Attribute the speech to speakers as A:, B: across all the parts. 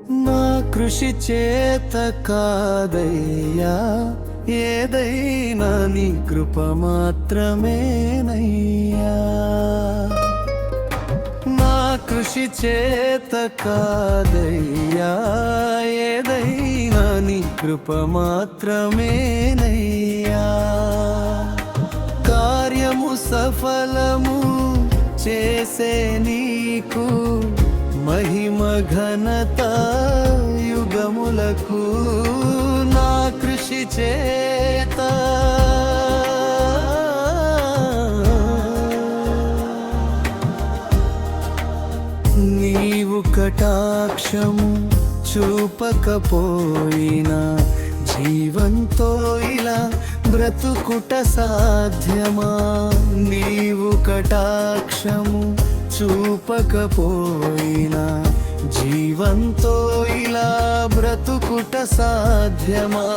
A: నా కృషి చేత కాదయ్యా, ఏదైనా నీ కృప మాత్రమేనయ్యా. నా కృషి చేత కాదయ్యా, ఏదైనా నీ కృప మాత్రమేనయ్యా. కార్యము సఫలము చేసే నీకు మహిమ ఘనత యుగములకు. నా కృషి చేత నీవు కటాక్షము చూపకపోయినా జీవంతో ఇలా బ్రతుకుట సాధ్యమా? నీవు కటాక్షము చూపకపోయినా జీవంతో ఇలా బ్రతుకుట సాధ్యమా?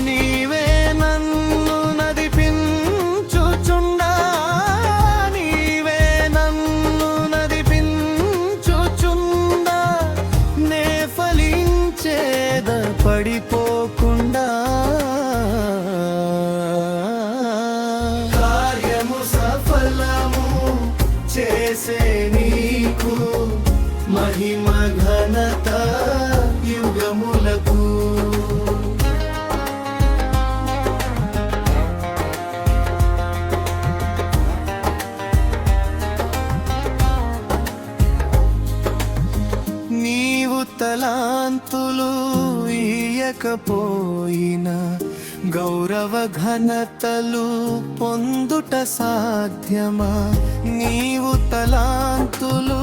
A: నీవే నన్ను నడిపించుచుండా, నీవే నన్ను నడిపించుచుండా, నే ఫలించేద పడిపోకుండా. కార్యము సఫలము చేసే నీకు మహిమ ఘనత యుగములకు. నీవు తలాంతులు ఇయ్యకపోయినా గౌరవ ఘనతలు పొందుట సాధ్యమా? నీవు తలాంతులు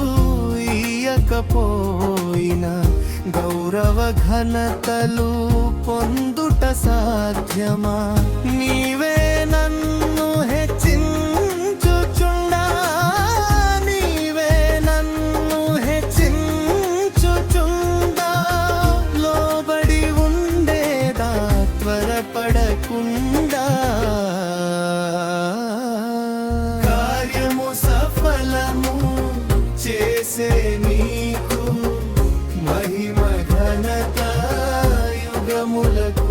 A: ఇయ్యకపోయినా గౌరవ ఘనతలు పొందుట సాధ్యమా? నీవే నన్ను హెచ్చించుచుండా, నీవే నన్ను హెచ్చించుచుండా, లోబడి ఉండేదా త్వరపడకుండా. కార్యము సఫలము చేసే నీకు మహిమ ఘనత యుగములకు.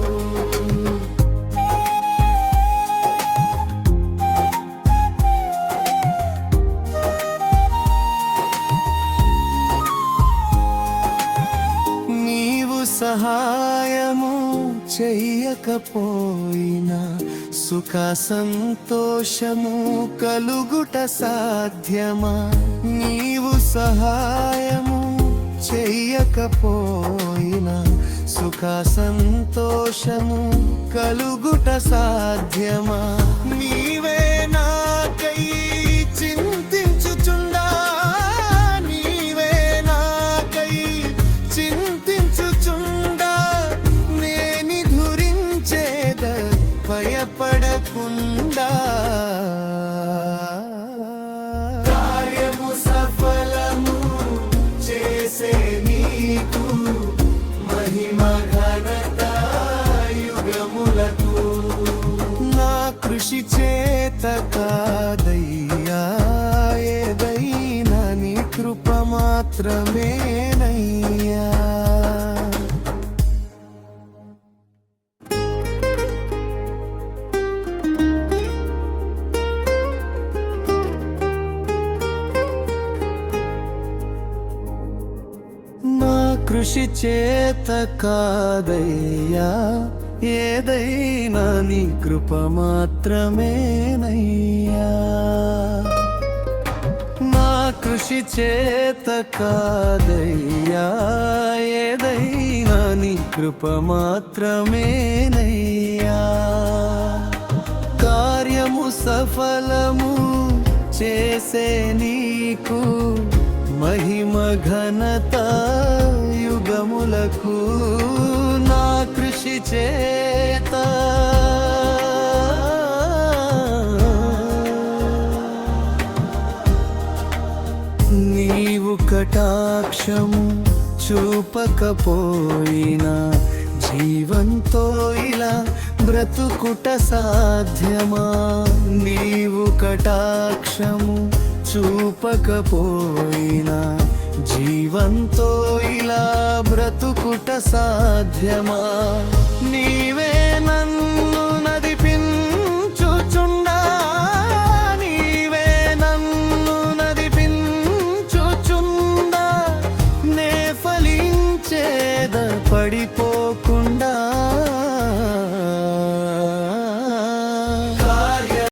A: నీవు సహాయము చెయ్యకపోయినా సుఖ సంతోషము కలుగుట సాధ్యమా? నీవు సహాయము చెయ్యకపోయినా సుఖ సంతోషము కలుగుట సాధ్యమా? నీవే నాకై చింతించుచుండా, నీవే నాకై చింతించుచుండా, నేని ధురించేద భయపడకుండా. కార్యము సఫలము చేసే నీకు మహిమ ఘనత యుగములకు. నా కృషి చేత కాదయ్యా, ఏదైనా నీ కృప మాత్రమేనయ్యా. కృషి చేత కాదయ్యా, ఏదైనా నీ కృప మాత్రమేనయ్యా. నా కృషి చేత కాదయ్యా, ఏదైనా నీ కృప మాత్రమేనయ్యా. కార్యము సఫలము చేసే నీకు మహిమ ఘనత యుగములకు. నా కృషి చేత నీవు కటాక్షము చూపకపోయినా జీవంతో ఇలా బ్రతుకుట సాధ్యమా? నీవు కటాక్షము చూపకపోయినా జీవంతో ఇలా బ్రతుకుట సాధ్యమా నీవే నన్ను